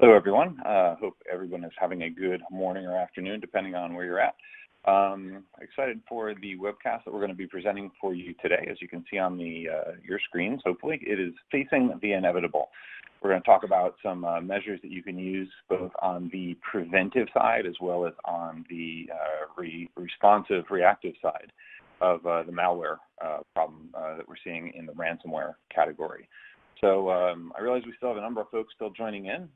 Hello, everyone. Hope everyone is having a good morning or afternoon, depending on where you're at. Excited for the webcast that we're going to be presenting for you today. As you can see on your screens, hopefully, it is facing the inevitable. We're going to talk about some measures that you can use both on the preventive side as well as on the responsive, reactive side of the malware problem that we're seeing in the ransomware category. So I realize we still have a number of folks still joining in,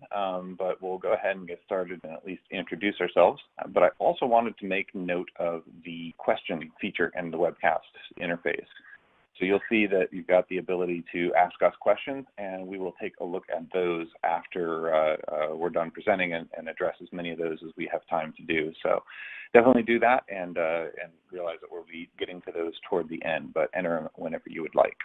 but we'll go ahead and get started and at least introduce ourselves. But I also wanted to make note of the question feature in the webcast interface. So you'll see that you've got the ability to ask us questions, and we will take a look at those after we're done presenting and address as many of those as we have time to do. So definitely do that and realize that we'll be getting to those toward the end, but enter them whenever you would like.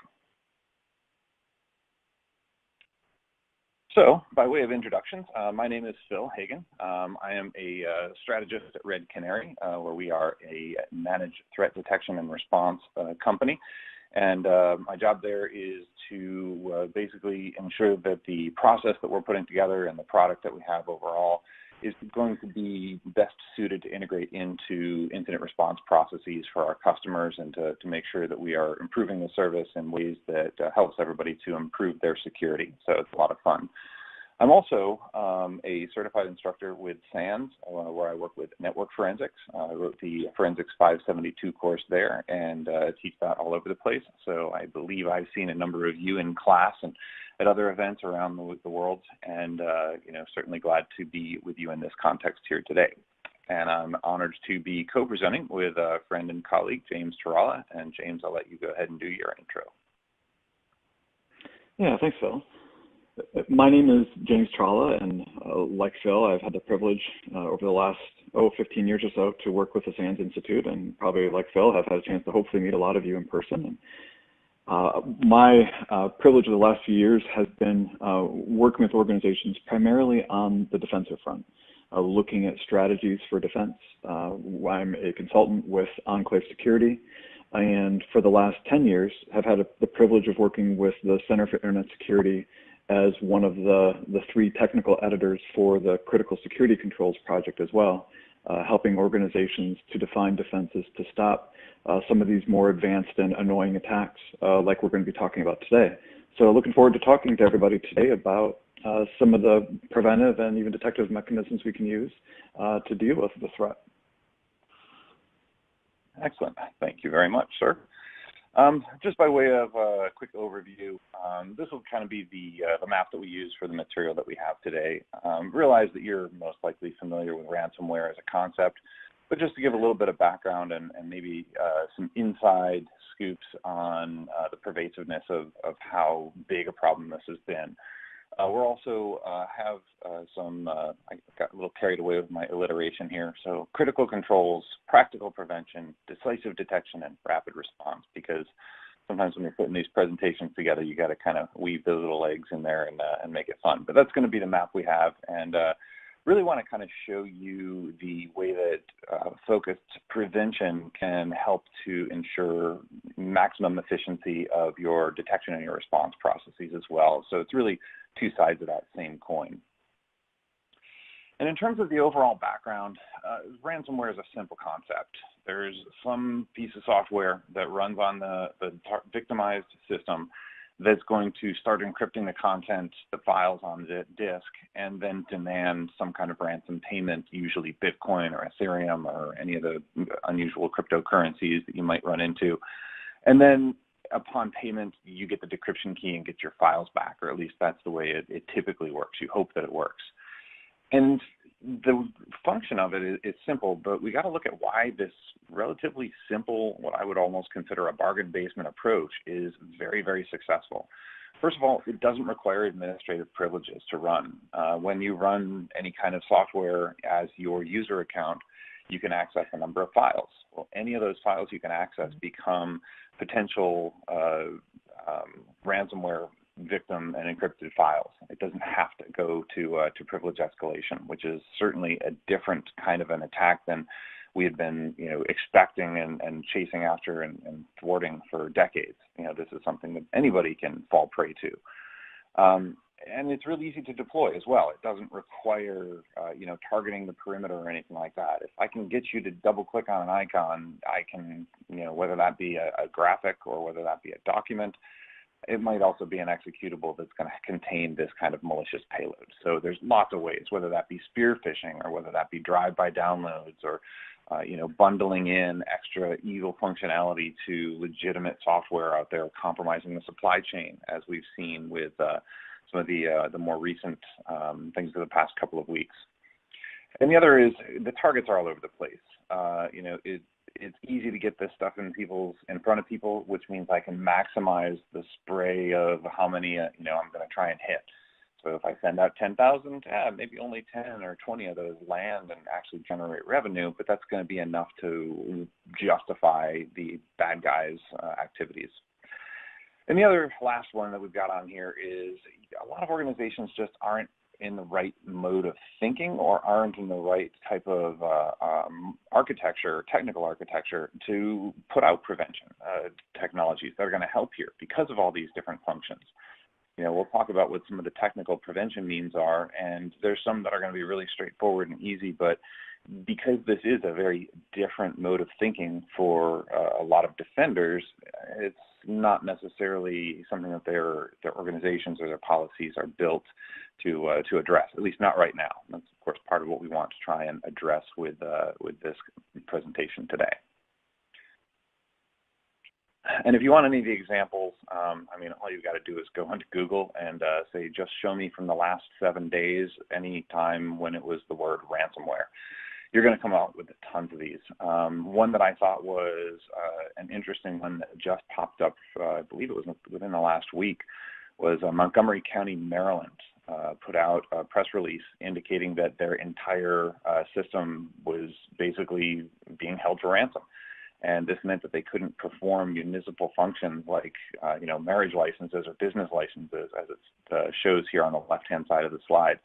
So, by way of introductions, my name is Phil Hagan. I am a strategist at Red Canary, where we are a managed threat detection and response company. And my job there is to basically ensure that the process that we're putting together and the product that we have overall is going to be best suited to integrate into incident response processes for our customers and to make sure that we are improving the service in ways that helps everybody to improve their security. So it's a lot of fun. I'm also a certified instructor with SANS, where I work with network forensics. I wrote the Forensics 572 course there and teach that all over the place. So I believe I've seen a number of you in class and at other events around the world, and certainly glad to be with you in this context here today. And I'm honored to be co-presenting with a friend and colleague, James Taralla. And James, I'll let you go ahead and do your intro. Yeah, thanks, Phil. My name is James Taralla, and like Phil, I've had the privilege over the last 15 years or so to work with the SANS Institute, and probably like Phil, have had a chance to hopefully meet a lot of you in person. My privilege of the last few years has been working with organizations primarily on the defensive front, looking at strategies for defense. I'm a consultant with Enclave Security, and for the last 10 years have had the privilege of working with the Center for Internet Security as one of the three technical editors for the Critical Security Controls project as well, helping organizations to define defenses to stop some of these more advanced and annoying attacks like we're going to be talking about today. So looking forward to talking to everybody today about some of the preventive and even detective mechanisms we can use to deal with the threat. Excellent. Thank you very much, sir. Just by way of a quick overview, this will kind of be the map that we use for the material that we have today. Realize that you're most likely familiar with ransomware as a concept, but just to give a little bit of background and maybe some inside scoops on the pervasiveness of how big a problem this has been. We're also have I got a little carried away with my alliteration here. So critical controls, practical prevention, decisive detection, and rapid response, because sometimes when you're putting these presentations together, you got to kind of weave those little legs in there and make it fun. But that's going to be the map we have, and really want to kind of show you the way that focused prevention can help to ensure maximum efficiency of your detection and your response processes as well. So it's really two sides of that same coin. And in terms of the overall background, ransomware is a simple concept. There's some piece of software that runs on the victimized system that's going to start encrypting the content, the files on the disk, and then demand some kind of ransom payment, usually Bitcoin or Ethereum or any of the unusual cryptocurrencies that you might run into. And then upon payment, you get the decryption key and get your files back, or at least that's the way it typically works. You hope that it works. And the function of it is simple, but we got to look at why this relatively simple, what I would almost consider a bargain basement approach, is very, very successful. First of all, it doesn't require administrative privileges to run. When you run any kind of software as your user account, you can access a number of files. Well, any of those files you can access become potential ransomware victim and encrypted files. It doesn't have to go to privilege escalation, which is certainly a different kind of an attack than we had been, expecting and chasing after and thwarting for decades. This is something that anybody can fall prey to. and it's really easy to deploy as well. It doesn't require, targeting the perimeter or anything like that. If I can get you to double click on an icon, I can, whether that be a graphic or whether that be a document, it might also be an executable that's going to contain this kind of malicious payload. So there's lots of ways, whether that be spear phishing or whether that be drive-by downloads or bundling in extra evil functionality to legitimate software out there, compromising the supply chain, as we've seen with some of the more recent things of the past couple of weeks. And the other is the targets are all over the place. It's easy to get this stuff in front of people, which means I can maximize the spray of how many I'm going to try and hit. So if I send out 10,000, maybe only 10 or 20 of those land and actually generate revenue, but that's going to be enough to justify the bad guys' activities. And the other last one that we've got on here is a lot of organizations just aren't in the right mode of thinking or aren't in the right type of architecture, technical architecture to put out prevention technologies that are going to help here because of all these different functions. We'll talk about what some of the technical prevention means are, and there's some that are going to be really straightforward and easy, but because this is a very different mode of thinking for a lot of defenders, it's not necessarily something that their organizations or their policies are built to address, at least not right now. That's, of course, part of what we want to try and address with this presentation today. And if you want any of the examples, all you've got to do is go onto Google and say, just show me from the last 7 days any time when it was the word ransomware. You're going to come out with tons of these. One that I thought was an interesting one that just popped up, I believe it was within the last week, was Montgomery County, Maryland, put out a press release indicating that their entire system was basically being held for ransom. And this meant that they couldn't perform municipal functions like, marriage licenses or business licenses, as it shows here on the left-hand side of the slide.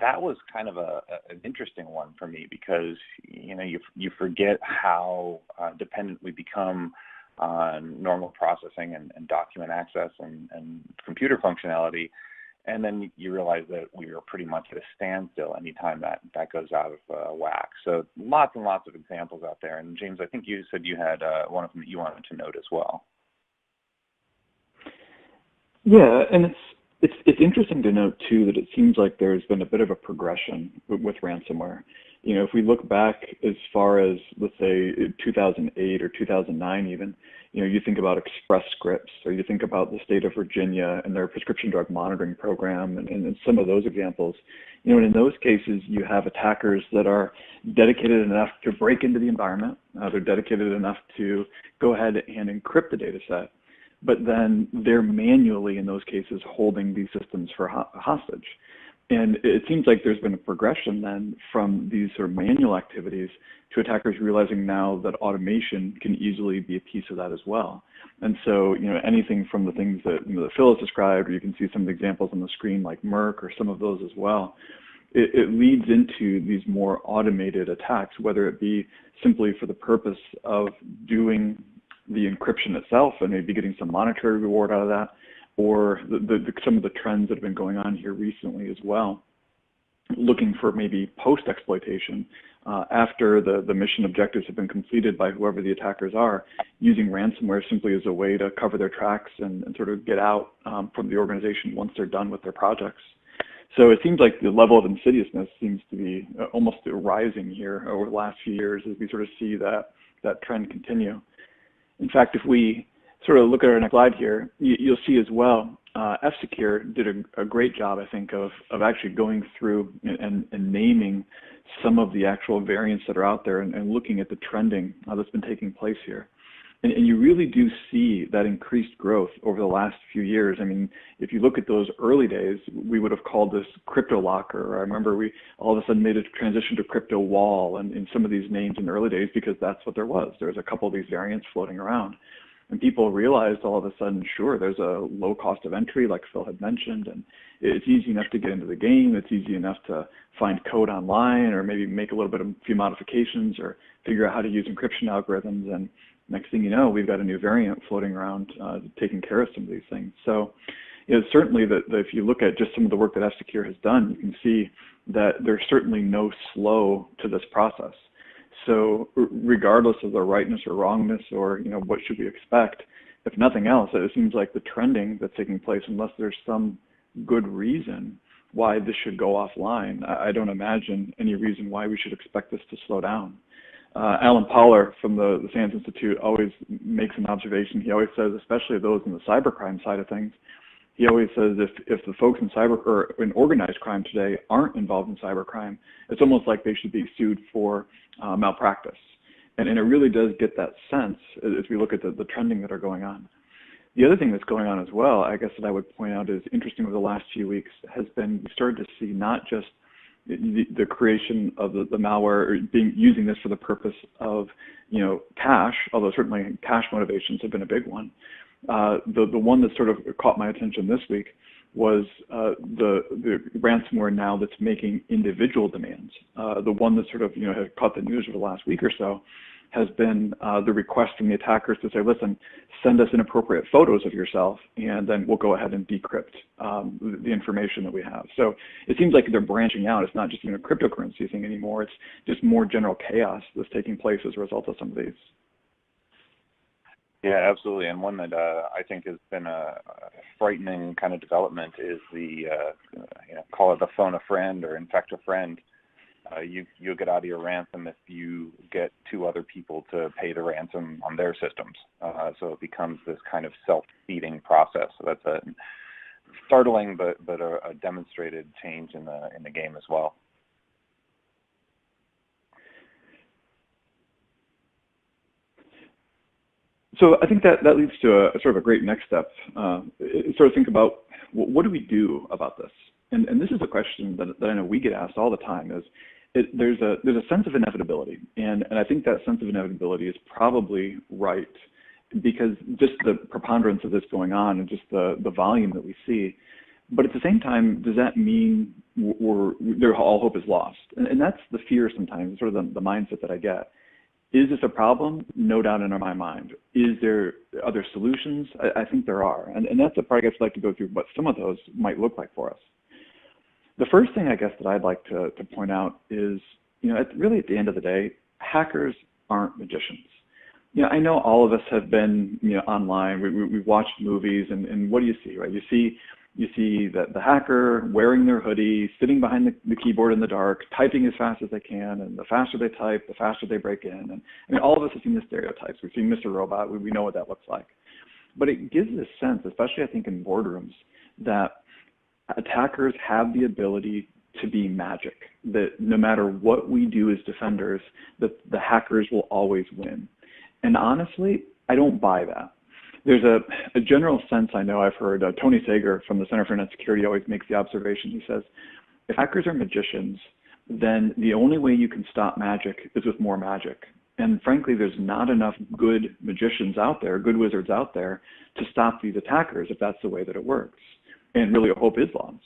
That was kind of an interesting one for me because, you forget how dependent we become on normal processing and document access and computer functionality. And then you realize that we are pretty much at a standstill anytime that goes out of whack. So lots and lots of examples out there. And James, I think you said you had one of them that you wanted to note as well. Yeah, and it's interesting to note too that it seems like there's been a bit of a progression with ransomware. If we look back as far as, let's say, 2008 or 2009 even, you think about Express Scripts, or you think about the state of Virginia and their prescription drug monitoring program and some of those examples. And in those cases, you have attackers that are dedicated enough to break into the environment. They're dedicated enough to go ahead and encrypt the data set. But then they're manually, in those cases, holding these systems for hostage. And it seems like there's been a progression then from these sort of manual activities to attackers realizing now that automation can easily be a piece of that as well. And so, anything from the things that, that Phil has described, or you can see some of the examples on the screen like Merck or some of those as well, it leads into these more automated attacks, whether it be simply for the purpose of doing the encryption itself and maybe getting some monetary reward out of that, or some of the trends that have been going on here recently as well, looking for maybe post-exploitation after the mission objectives have been completed by whoever the attackers are, using ransomware simply as a way to cover their tracks and sort of get out from the organization once they're done with their projects. So it seems like the level of insidiousness seems to be almost rising here over the last few years as we sort of see that trend continue. In fact, if we sort of look at our next slide here, you'll see as well, F-Secure did a great job, I think, of actually going through and naming some of the actual variants that are out there and looking at the trending that's been taking place here. And you really do see that increased growth over the last few years. I mean, if you look at those early days, we would have called this crypto locker. I remember we all of a sudden made a transition to crypto wall and some of these names in the early days because that's what there was. There was a couple of these variants floating around. And people realized all of a sudden, sure, there's a low cost of entry, like Phil had mentioned, and it's easy enough to get into the game. It's easy enough to find code online or maybe make a few modifications or figure out how to use encryption algorithms. And next thing you know, we've got a new variant floating around taking care of some of these things. So, is certainly that if you look at just some of the work that F-Secure has done, you can see that there's certainly no slow to this process. So regardless of the rightness or wrongness or, what should we expect, if nothing else, it seems like the trending that's taking place, unless there's some good reason why this should go offline, I don't imagine any reason why we should expect this to slow down. Alan Poller from the SANS Institute always makes an observation. He always says, especially those in the cybercrime side of things, he always says if the folks in cyber or in organized crime today aren't involved in cybercrime, it's almost like they should be sued for malpractice. And it really does get that sense as we look at the trending that are going on. The other thing that's going on as well, I guess that I would point out is interesting over the last few weeks has been we started to see not just the creation of the malware or using this for the purpose of cache, although certainly cache motivations have been a big one. The one that sort of caught my attention this week was the ransomware now that's making individual demands. The one that sort of has caught the news over the last week or so has been the request from the attackers to say, listen, send us inappropriate photos of yourself, and then we'll go ahead and decrypt the information that we have. So it seems like they're branching out. It's not just a cryptocurrency thing anymore. It's just more general chaos that's taking place as a result of some of these. Yeah, absolutely. And one that I think has been a frightening kind of development is the, call it the phone a friend or infect a friend. You'll get out of your ransom if you get two other people to pay the ransom on their systems. So it becomes this kind of self-feeding process. So that's a startling but a demonstrated change in the game as well. So I think that leads to a sort of a great next step. Sort of think about what do we do about this? And this is a question that I know we get asked all the time. There's a sense of inevitability, and I think that sense of inevitability is probably right because just the preponderance of this going on and just the volume that we see. But at the same time, does that mean all hope is lost? And that's the fear sometimes, sort of the mindset that I get. Is this a problem? No doubt in my mind. Is there other solutions? I think there are. And that's the part I guess I'd like to go through what some of those might look like for us. The first thing I guess that I'd like to point out is, really at the end of the day, hackers aren't magicians. I know all of us have been, online. We've watched movies, and what do you see, right? You see the hacker wearing their hoodie, sitting behind the keyboard in the dark, typing as fast as they can, and the faster they type, the faster they break in. And all of us have seen the stereotypes. We've seen Mr. Robot. We know what that looks like. But it gives this sense, especially I think in boardrooms, that attackers have the ability to be magic, that no matter what we do as defenders, that the hackers will always win. And honestly, I don't buy that. There's a general sense I know I've heard, Tony Sager from the Center for Net Security always makes the observation. He says, if hackers are magicians, then the only way you can stop magic is with more magic. And frankly, there's not enough good magicians out there, good wizards out there, to stop these attackers if that's the way that it works. And really, hope is lost.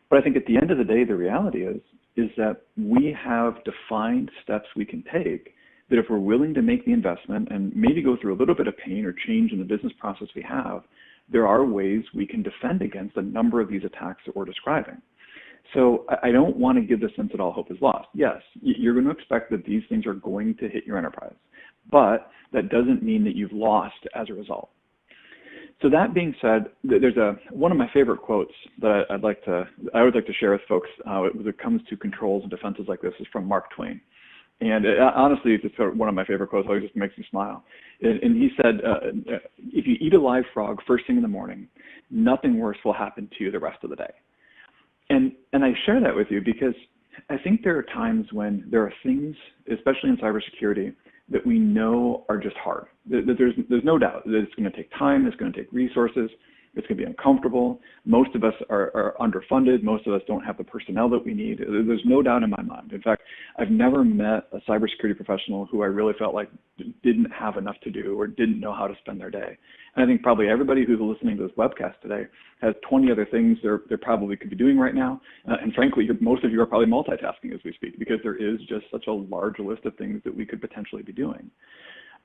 But I think at the end of the day, the reality is that we have defined steps we can take that if we're willing to make the investment and maybe go through a little bit of pain or change in the business process we have, there are ways we can defend against a number of these attacks that we're describing. So I don't want to give the sense that all hope is lost. Yes, you're going to expect that these things are going to hit your enterprise, but that doesn't mean that you've lost as a result. So that being said, there's one of my favorite quotes that I would like to share with folks when it comes to controls and defenses like this is from Mark Twain. And honestly, it's just one of my favorite quotes. It just makes me smile. And he said, if you eat a live frog first thing in the morning, nothing worse will happen to you the rest of the day. And I share that with you because I think there are times when there are things, especially in cybersecurity, that we know are just hard. There's no doubt that it's going to take time, it's going to take resources, it's going to be uncomfortable. Most of us are underfunded. Most of us don't have the personnel that we need. There's no doubt in my mind. In fact, I've never met a cybersecurity professional who I really felt like didn't have enough to do or didn't know how to spend their day. And I think probably everybody who's listening to this webcast today has 20 other things they probably could be doing right now. And frankly, most of you are probably multitasking as we speak because there is just such a large list of things that we could potentially be doing.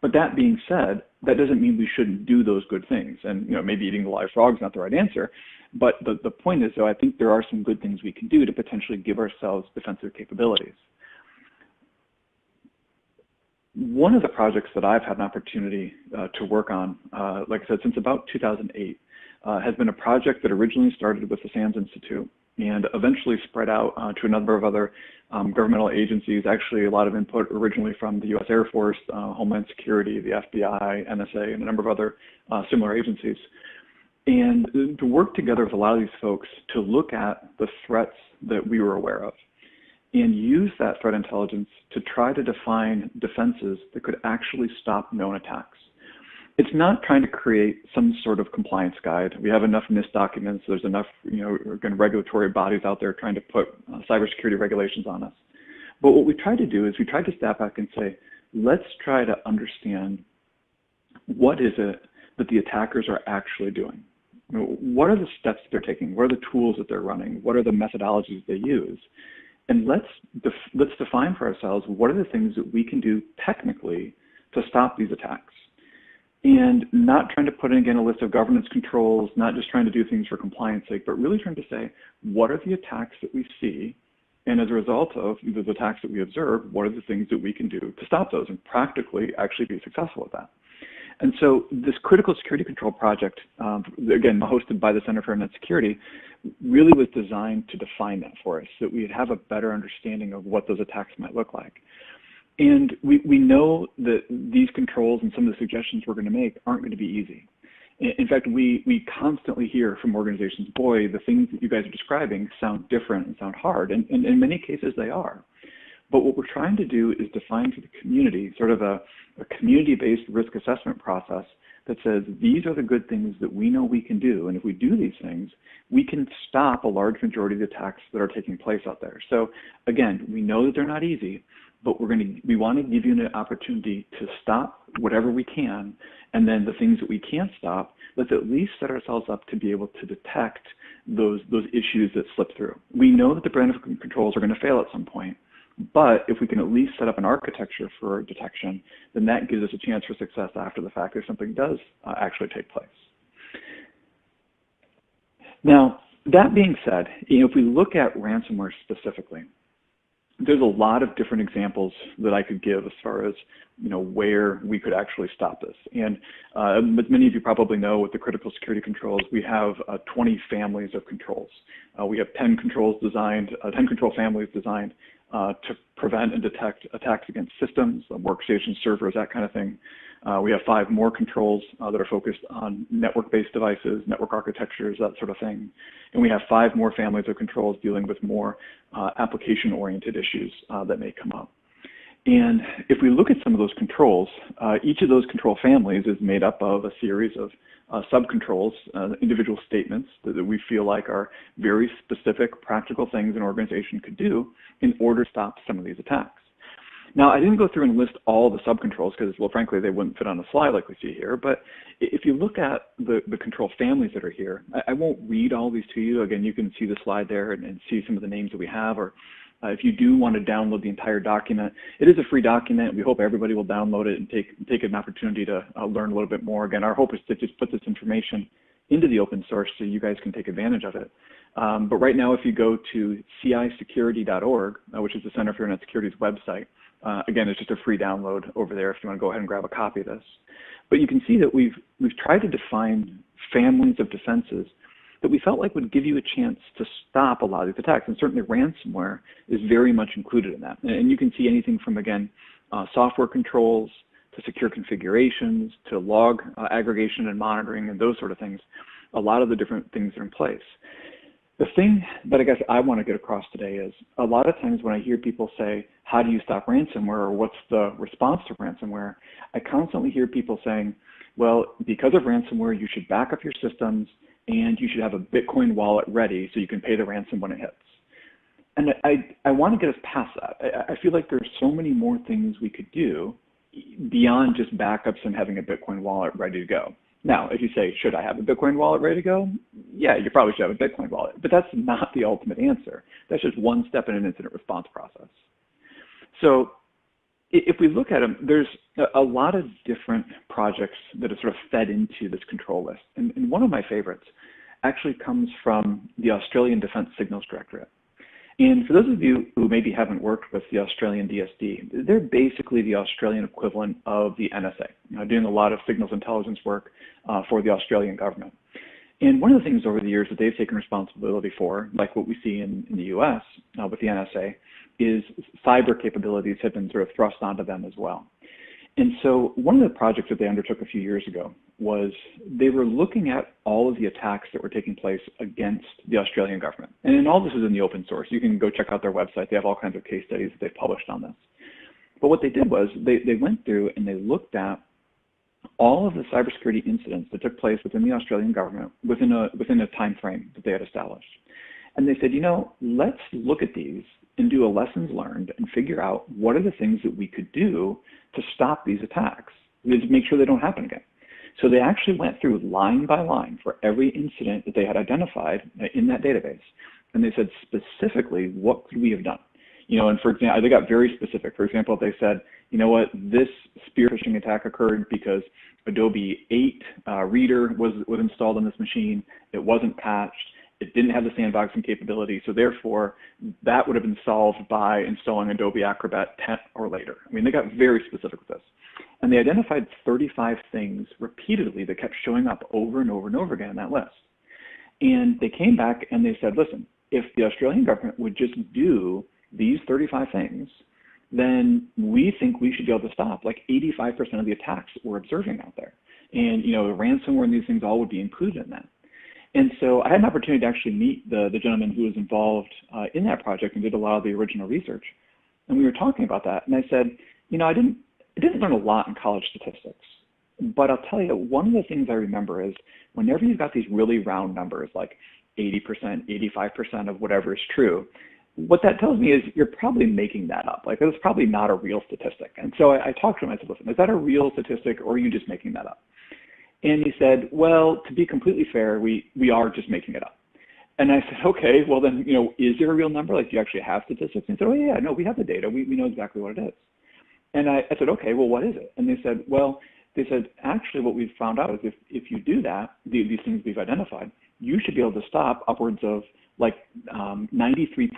But that being said, that doesn't mean we shouldn't do those good things. And maybe eating the live frog is not the right answer. But the point is, though, I think there are some good things we can do to potentially give ourselves defensive capabilities. One of the projects that I've had an opportunity to work on, like I said, since about 2008, has been a project that originally started with the SANS Institute and eventually spread out to a number of other governmental agencies, actually a lot of input originally from the US Air Force, Homeland Security, the FBI, NSA, and a number of other similar agencies. And to work together with a lot of these folks to look at the threats that we were aware of and use that threat intelligence to try to define defenses that could actually stop known attacks. It's not trying to create some sort of compliance guide. We have enough NIST documents. There's enough, again, regulatory bodies out there trying to put cybersecurity regulations on us. But what we try to do is we try to step back and say, let's try to understand what is it that the attackers are actually doing. What are the steps they're taking? What are the tools that they're running? What are the methodologies they use? And let's define for ourselves what are the things that we can do technically to stop these attacks. And not trying to put in, again, a list of governance controls, not just trying to do things for compliance sake, but really trying to say, what are the attacks that we see? And as a result of those attacks that we observe, what are the things that we can do to stop those and practically actually be successful at that? And so this Critical Security Control project, again, hosted by the Center for Internet Security, really was designed to define that for us, so that we'd have a better understanding of what those attacks might look like. And we know that these controls and some of the suggestions we're going to make aren't going to be easy. In fact, we constantly hear from organizations, boy, the things that you guys are describing sound different and sound hard, and in many cases they are. But what we're trying to do is define for the community sort of a community-based risk assessment process that says these are the good things that we know we can do, and if we do these things, we can stop a large majority of the attacks that are taking place out there. So again, we know that they're not easy, but we want to give you an opportunity to stop whatever we can, and then the things that we can't stop, let's at least set ourselves up to be able to detect those issues that slip through. We know that the preventive controls are going to fail at some point, but if we can at least set up an architecture for detection, then that gives us a chance for success after the fact if something does actually take place. Now, that being said, if we look at ransomware specifically, there's a lot of different examples that I could give as far as where we could actually stop this. And as many of you probably know, with the critical security controls, we have 20 families of controls. We have 10 control families designed to prevent and detect attacks against systems, workstations, servers, that kind of thing. We have 5 more controls that are focused on network-based devices, network architectures, that sort of thing. And we have 5 more families of controls dealing with more application-oriented issues that may come up. And if we look at some of those controls, each of those control families is made up of a series of sub-controls, individual statements that we feel like are very specific, practical things an organization could do in order to stop some of these attacks. Now, I didn't go through and list all the sub-controls because, well, frankly, they wouldn't fit on a slide like we see here. But if you look at the control families that are here, I won't read all these to you. Again, you can see the slide there and see some of the names that we have. Or if you do want to download the entire document, it is a free document. We hope everybody will download it and take an opportunity to learn a little bit more. Again, our hope is to just put this information into the open source so you guys can take advantage of it. But right now, if you go to cisecurity.org, which is the Center for Internet Security's website, again, it's just a free download over there if you want to go ahead and grab a copy of this. But you can see that we've tried to define families of defenses that we felt like would give you a chance to stop a lot of these attacks. And certainly ransomware is very much included in that. And you can see anything from, again, software controls to secure configurations to log aggregation and monitoring and those sort of things. A lot of the different things are in place. The thing that I guess I want to get across today is a lot of times when I hear people say, how do you stop ransomware, or what's the response to ransomware, I constantly hear people saying, well, because of ransomware, you should back up your systems and you should have a Bitcoin wallet ready so you can pay the ransom when it hits. And I want to get us past that. I feel like there's so many more things we could do beyond just backups and having a Bitcoin wallet ready to go. Now, if you say, should I have a Bitcoin wallet ready to go? Yeah, you probably should have a Bitcoin wallet, but that's not the ultimate answer. That's just one step in an incident response process. So if we look at them, there's a lot of different projects that have sort of fed into this control list. And one of my favorites actually comes from the Australian Defence Signals Directorate. And for those of you who maybe haven't worked with the Australian DSD, they're basically the Australian equivalent of the NSA, doing a lot of signals intelligence work for the Australian government. And one of the things over the years that they've taken responsibility for, like what we see in the US with the NSA, is cyber capabilities have been sort of thrust onto them as well. And so one of the projects that they undertook a few years ago was they were looking at all of the attacks that were taking place against the Australian government. And all this is in the open source. You can go check out their website. They have all kinds of case studies that they've published on this. But what they did was they went through and they looked at all of the cybersecurity incidents that took place within the Australian government within a time frame that they had established. And they said, let's look at these and do a lessons learned and figure out what are the things that we could do to stop these attacks, to make sure they don't happen again. So they actually went through line by line for every incident that they had identified in that database. And they said specifically, what could we have done? And for example, they got very specific. For example, they said, this spear phishing attack occurred because Adobe 8 Reader was installed on this machine. It wasn't patched. It didn't have the sandboxing capability, so therefore that would have been solved by installing Adobe Acrobat 10 or later. I mean, they got very specific with this. And they identified 35 things repeatedly that kept showing up over and over and over again on that list. And they came back and they said, listen, if the Australian government would just do these 35 things, then we think we should be able to stop like 85% of the attacks that we're observing out there. And, ransomware and these things all would be included in that. And so I had an opportunity to actually meet the gentleman who was involved in that project and did a lot of the original research. And we were talking about that. And I said, I didn't learn a lot in college statistics. But I'll tell you, one of the things I remember is whenever you've got these really round numbers, like 80%, 85% of whatever is true, what that tells me is you're probably making that up. Like, that's probably not a real statistic. And so I talked to him. I said, listen, is that a real statistic or are you just making that up? And he said, well, to be completely fair, we are just making it up. And I said, okay, well then, is there a real number? Like, do you actually have statistics? And he said, oh yeah, no, we have the data. We know exactly what it is. And I said, okay, well, what is it? And they said, actually what we've found out is if you do that, these things we've identified, you should be able to stop upwards of like 93%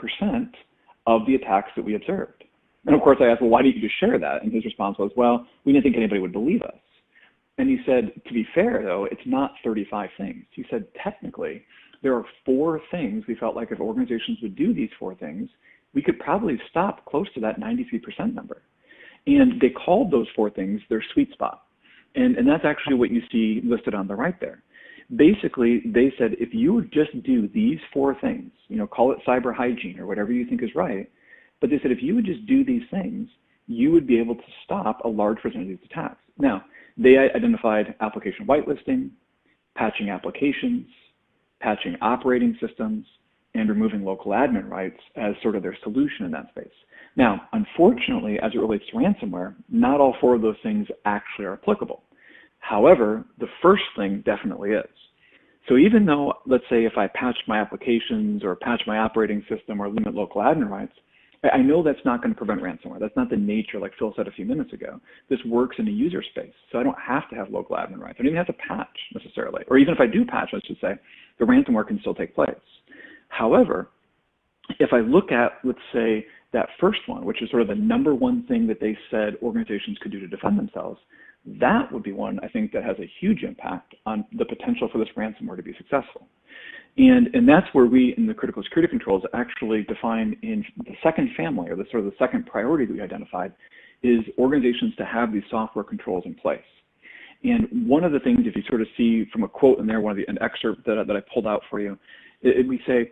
of the attacks that we observed. And of course I asked, well, why didn't you just share that? And his response was, well, we didn't think anybody would believe us. And he said, to be fair, though, it's not 35 things. He said, technically, there are 4 things we felt like if organizations would do these 4 things, we could probably stop close to that 93% number. And they called those 4 things their sweet spot. And that's actually what you see listed on the right there. Basically, they said, if you would just do these 4 things, call it cyber hygiene or whatever you think is right, but they said, if you would just do these things, you would be able to stop a large percentage of these attacks. Now, they identified application whitelisting, patching applications, patching operating systems, and removing local admin rights as sort of their solution in that space. Now, unfortunately, as it relates to ransomware, not all 4 of those things actually are applicable. However, the first thing definitely is. So even though, let's say if I patch my applications or patch my operating system or limit local admin rights, I know that's not going to prevent ransomware. That's not the nature, like Phil said a few minutes ago. This works in a user space, so I don't have to have local admin rights. I don't even have to patch necessarily. Or even if I do patch, let's just say, the ransomware can still take place. However, if I look at, let's say, that first one, which is sort of the number one thing that they said organizations could do to defend themselves, that would be one, I think, that has a huge impact on the potential for this ransomware to be successful. And that's where we, in the critical security controls, actually define in the second family, or the sort of the second priority that we identified, is organizations to have these software controls in place. And one of the things, if you sort of see from a quote in there, an excerpt that I pulled out for you, we say,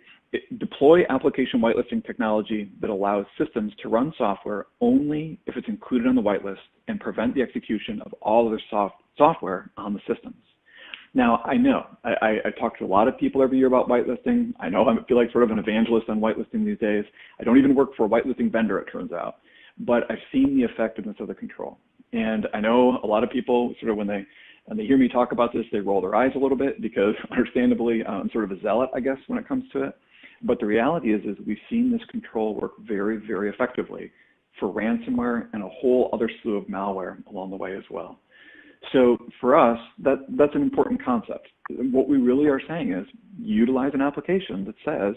deploy application whitelisting technology that allows systems to run software only if it's included on the whitelist and prevent the execution of all other software on the systems. Now, I know, I talk to a lot of people every year about whitelisting. I know I feel like sort of an evangelist on whitelisting these days. I don't even work for a whitelisting vendor, it turns out. But I've seen the effectiveness of the control. And I know a lot of people, sort of when they hear me talk about this, they roll their eyes a little bit because understandably, I'm sort of a zealot, I guess, when it comes to it. But the reality is we've seen this control work very, very effectively for ransomware, and a whole other slew of malware along the way as well. So for us, that's an important concept. What we really are saying is utilize an application that says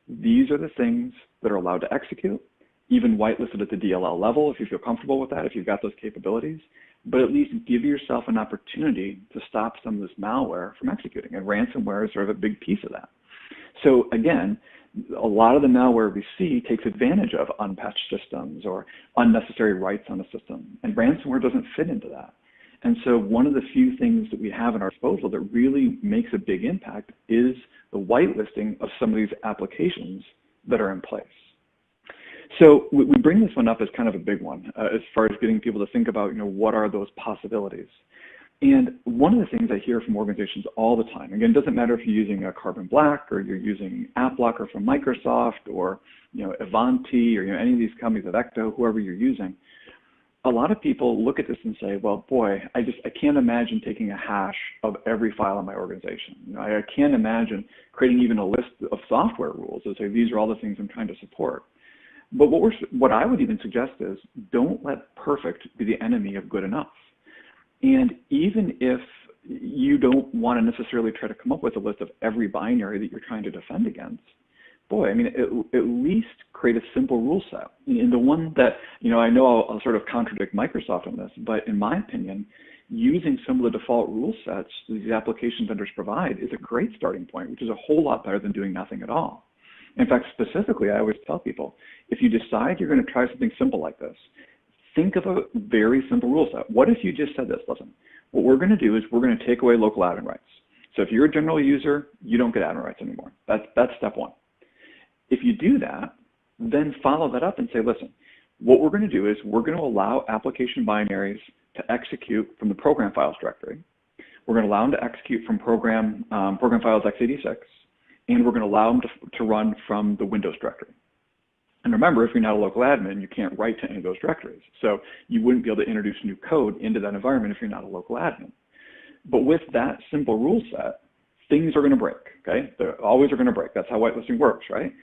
these are the things that are allowed to execute, even whitelisted at the DLL level if you feel comfortable with that, if you've got those capabilities, but at least give yourself an opportunity to stop some of this malware from executing. And ransomware is sort of a big piece of that. So again, a lot of the malware we see takes advantage of unpatched systems or unnecessary writes on the system, and ransomware doesn't fit into that. And so one of the few things that we have at our disposal that really makes a big impact is the whitelisting of some of these applications that are in place. So we bring this one up as kind of a big one as far as getting people to think about, what are those possibilities? And one of the things I hear from organizations all the time, again, it doesn't matter if you're using a Carbon Black or you're using AppLocker from Microsoft or, Ivanti or, any of these companies at Ecto, whoever you're using, a lot of people look at this and say, well, boy, I can't imagine taking a hash of every file in my organization. I can't imagine creating even a list of software rules that say these are all the things I'm trying to support. But what I would even suggest is don't let perfect be the enemy of good enough. And even if you don't want to necessarily try to come up with a list of every binary that you're trying to defend against, boy, I mean, at least create a simple rule set. And the one that, I know I'll sort of contradict Microsoft on this, but in my opinion, using some of the default rule sets these application vendors provide is a great starting point, which is a whole lot better than doing nothing at all. In fact, specifically, I always tell people, if you decide you're going to try something simple like this, think of a very simple rule set. What if you just said this? Listen, what we're going to do is we're going to take away local admin rights. So if you're a general user, you don't get admin rights anymore. That's step one. If you do that, then follow that up and say, listen, what we're going to do is we're going to allow application binaries to execute from the program files directory. We're going to allow them to execute from program files x86, and we're going to allow them to run from the Windows directory. And remember, if you're not a local admin, you can't write to any of those directories. So you wouldn't be able to introduce new code into that environment if you're not a local admin. But with that simple rule set, things are going to break, okay? They always are going to break. That's how whitelisting works, right?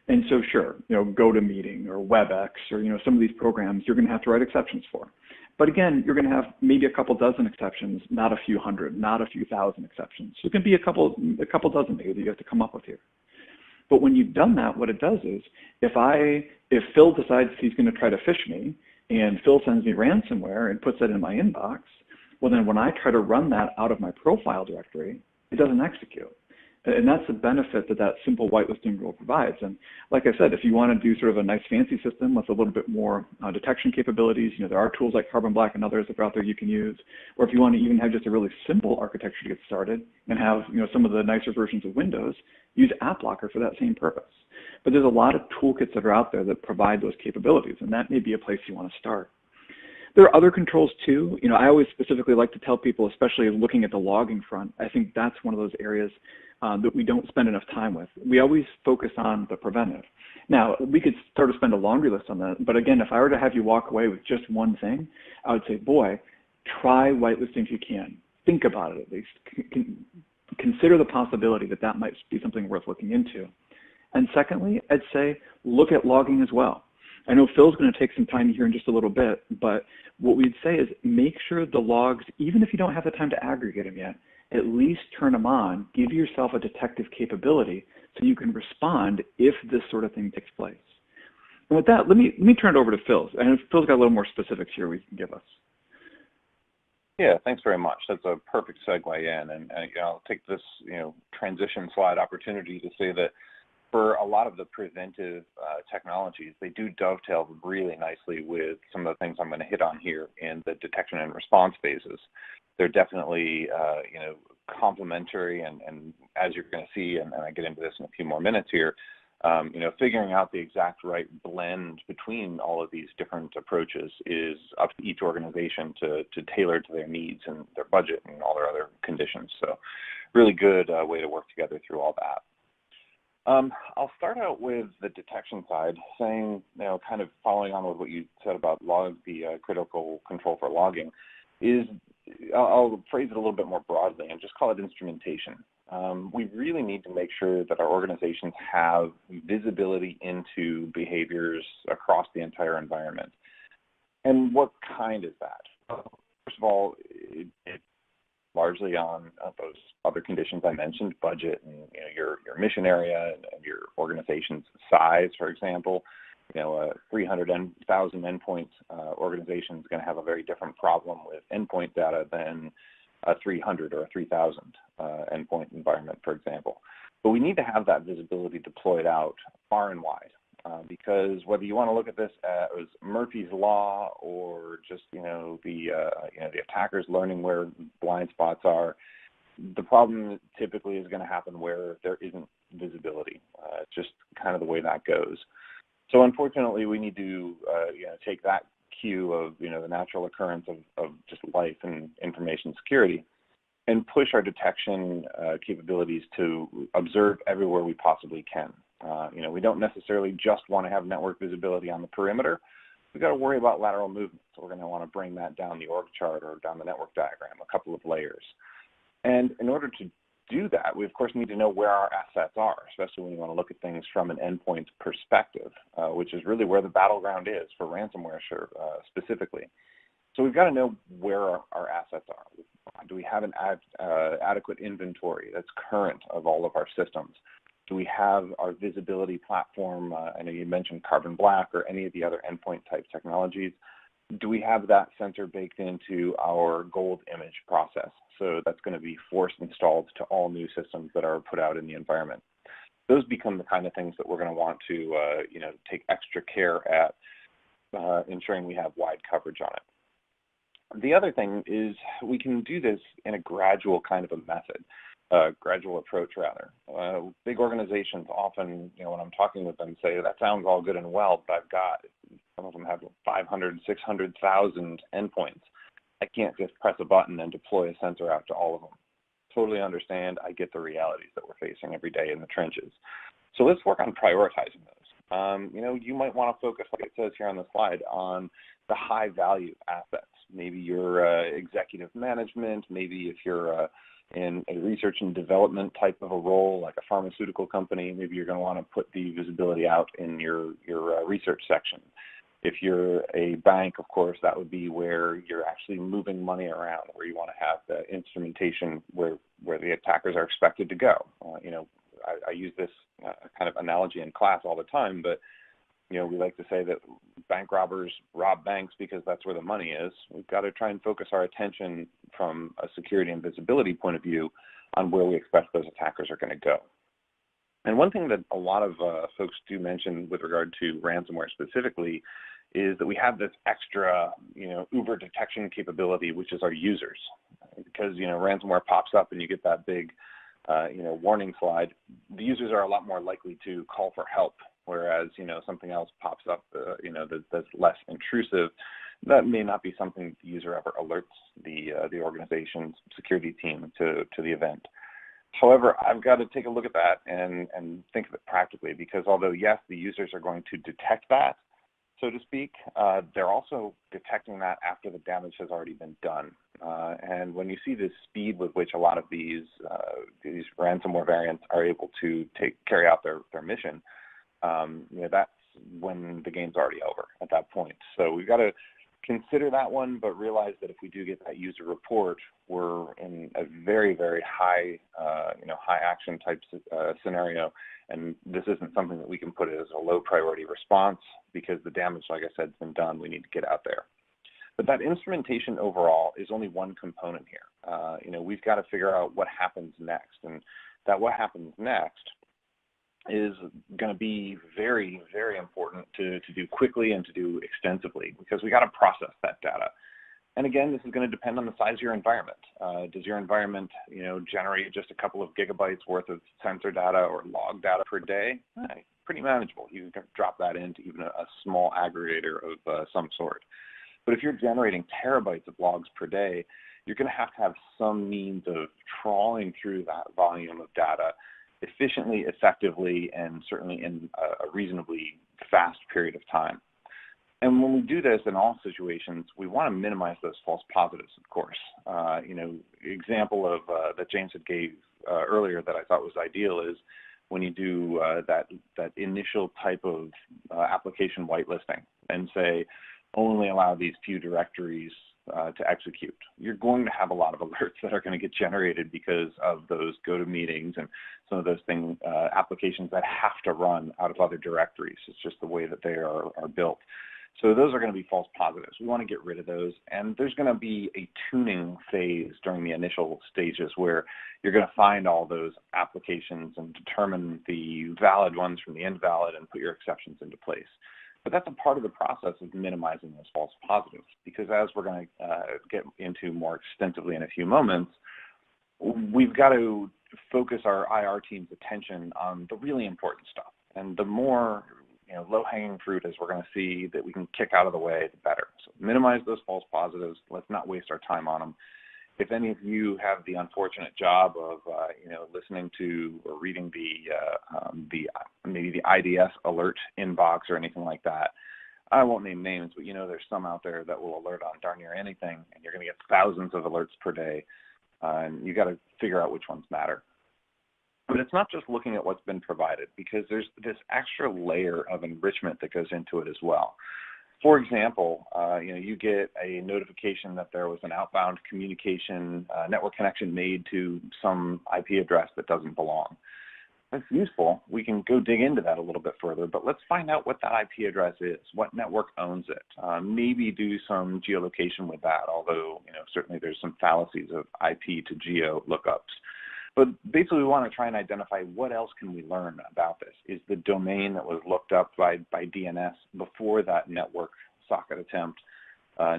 And so sure, GoToMeeting or WebEx or, some of these programs you're going to have to write exceptions for. But again, you're going to have maybe a couple dozen exceptions, not a few hundred, not a few thousand exceptions. So it can be a couple dozen maybe that you have to come up with here. But when you've done that, what it does is, if Phil decides he's going to try to phish me, and Phil sends me ransomware and puts that in my inbox, well then when I try to run that out of my profile directory, it doesn't execute. And that's the benefit that simple whitelisting rule provides. And like I said, if you want to do sort of a nice fancy system with a little bit more detection capabilities, there are tools like Carbon Black and others that are out there you can use. Or if you want to even have just a really simple architecture to get started and have some of the nicer versions of Windows, use AppLocker for that same purpose. But there's a lot of toolkits that are out there that provide those capabilities, and that may be a place you want to start. There are other controls too. I always specifically like to tell people, especially looking at the logging front, I think that's one of those areas that we don't spend enough time with. We always focus on the preventive. Now, we could sort of spend a laundry list on that, but again, if I were to have you walk away with just one thing, I would say, boy, try whitelisting if you can. Think about it at least. Consider the possibility that might be something worth looking into. And secondly, I'd say look at logging as well. I know Phil's going to take some time here in just a little bit, but what we'd say is make sure the logs, even if you don't have the time to aggregate them yet, at least turn them on, give yourself a detective capability so you can respond if this sort of thing takes place. And with that, let me turn it over to Phil. And Phil's got a little more specifics here we can give us. Yeah, thanks very much. That's a perfect segue in. And I'll take this transition slide opportunity to say that for a lot of the preventive technologies, they do dovetail really nicely with some of the things I'm going to hit on here in the detection and response phases. They're definitely, complementary, and as you're going to see, and I get into this in a few more minutes here, figuring out the exact right blend between all of these different approaches is up to each organization to tailor to their needs and their budget and all their other conditions. So really good way to work together through all that. I'll start out with the detection side, saying, kind of following on with what you said about the critical control for logging, is I'll phrase it a little bit more broadly and just call it instrumentation. We really need to make sure that our organizations have visibility into behaviors across the entire environment. And what kind is that? First of all, it's largely on those other conditions I mentioned, budget and your mission area and your organization's size, for example. A 300,000 endpoint organization is going to have a very different problem with endpoint data than a 300 or a 3,000 endpoint environment, for example. But we need to have that visibility deployed out far and wide, because whether you want to look at this as Murphy's Law or just the attackers learning where blind spots are, the problem typically is going to happen where there isn't visibility. It's just kind of the way that goes. So unfortunately, we need to take that cue of the natural occurrence of just life and information security and push our detection capabilities to observe everywhere we possibly can. We don't necessarily just want to have network visibility on the perimeter. We've got to worry about lateral movement. So we're going to want to bring that down the org chart or down the network diagram, a couple of layers. And in order to do that, we of course need to know where our assets are, especially when you want to look at things from an endpoint perspective, which is really where the battleground is for ransomware specifically. So we've got to know where our assets are. Do we have an adequate inventory that's current of all of our systems? Do we have our visibility platform? I know you mentioned Carbon Black or any of the other endpoint type technologies. Do we have that sensor baked into our gold image process? So that's going to be force installed to all new systems that are put out in the environment. Those become the kind of things that we're going to want to take extra care at ensuring we have wide coverage on it. The other thing is we can do this in a gradual kind of a method. Gradual approach, rather. Big organizations often, when I'm talking with them, say, that sounds all good and well, but some of them have 500, 600,000 endpoints. I can't just press a button and deploy a sensor out to all of them. Totally understand. I get the realities that we're facing every day in the trenches. So let's work on prioritizing those. You might want to focus, like it says here on the slide, on the high value assets. Maybe your executive management, maybe if you're in a research and development type of a role, like a pharmaceutical company, maybe you're going to want to put the visibility out in your research section. If you're a bank, of course, that would be where you're actually moving money around, where you want to have the instrumentation where the attackers are expected to go. I use this kind of analogy in class all the time, but we like to say that bank robbers rob banks because that's where the money is. We've got to try and focus our attention from a security and visibility point of view on where we expect those attackers are going to go. And one thing that a lot of folks do mention with regard to ransomware specifically is that we have this extra, Uber detection capability, which is our users. Because, ransomware pops up and you get that big, warning slide, the users are a lot more likely to call for help. Whereas, something else pops up, that's less intrusive. That may not be something the user ever alerts the organization's security team to the event. However, I've got to take a look at that and think of it practically, because although, yes, the users are going to detect that, so to speak, they're also detecting that after the damage has already been done. And when you see the speed with which a lot of these ransomware variants are able to carry out their mission, that's when the game's already over at that point. So we've got to consider that one, but realize that if we do get that user report, we're in a very, very high, high action type scenario, and this isn't something that we can put as a low priority response because the damage, like I said, has been done. We need to get out there. But that instrumentation overall is only one component here. We've got to figure out what happens next, and that what happens next is going to be very, very important to do quickly and to do extensively, because we got to process that data. And again, this is going to depend on the size of your environment. Does your environment, generate just a couple of gigabytes worth of sensor data or log data per day? Pretty manageable. You can drop that into even a small aggregator of some sort. But if you're generating terabytes of logs per day, you're going to have some means of trawling through that volume of data efficiently, effectively, and certainly in a reasonably fast period of time. And when we do this in all situations, we want to minimize those false positives, of course. Example of that James had gave earlier that I thought was ideal is when you do that initial type of application whitelisting and say, only allow these few directories to execute. You're going to have a lot of alerts that are going to get generated because of those GoToMeetings and some of those applications that have to run out of other directories. It's just the way that they are built. So those are going to be false positives. We want to get rid of those. And there's going to be a tuning phase during the initial stages where you're going to find all those applications and determine the valid ones from the invalid and put your exceptions into place. But that's a part of the process of minimizing those false positives, because as we're going to get into more extensively in a few moments, we've got to focus our IR team's attention on the really important stuff. And the more low-hanging fruit as we're going to see that we can kick out of the way, the better. So minimize those false positives. Let's not waste our time on them. If any of you have the unfortunate job of listening to or reading maybe the IDS alert inbox or anything like that, I won't name names, but there's some out there that will alert on darn near anything, and you're going to get thousands of alerts per day, and you got to figure out which ones matter. But it's not just looking at what's been provided, because there's this extra layer of enrichment that goes into it as well. For example, you get a notification that there was an outbound communication network connection made to some IP address that doesn't belong. That's useful. We can go dig into that a little bit further, but let's find out what that IP address is, what network owns it. Maybe do some geolocation with that, although certainly there's some fallacies of IP to geo lookups. But basically, we want to try and identify what else can we learn about this. Is the domain that was looked up by DNS before that network socket attempt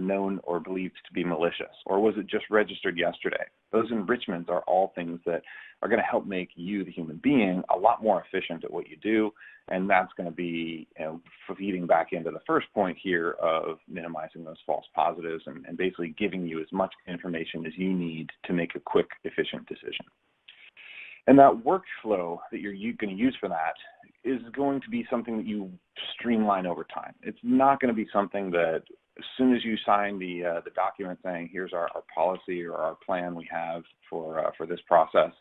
known or believed to be malicious? Or was it just registered yesterday? Those enrichments are all things that are going to help make you, the human being, a lot more efficient at what you do. And that's going to be feeding back into the first point here of minimizing those false positives and basically giving you as much information as you need to make a quick, efficient decision. And that workflow that you're going to use for that is going to be something that you streamline over time. It's not going to be something that as soon as you sign the document saying, here's our policy or our plan we have for this process,